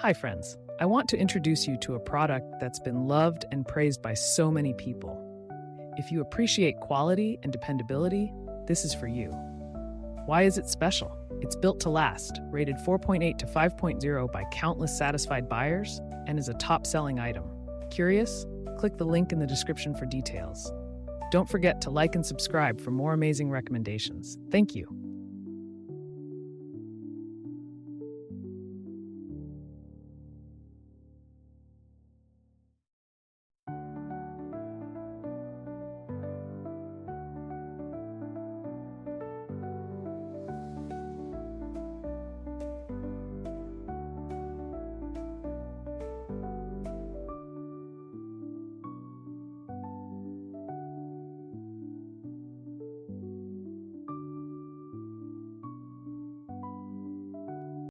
Hi, friends. I want to introduce you to a product that's been loved and praised by so many people. If you appreciate quality and dependability, this is for you. Why is it special? It's built to last, rated 4.8 to 5.0 by countless satisfied buyers, and is a top-selling item. Curious? Click the link in the description for details. Don't forget to like and subscribe for more amazing recommendations. Thank you.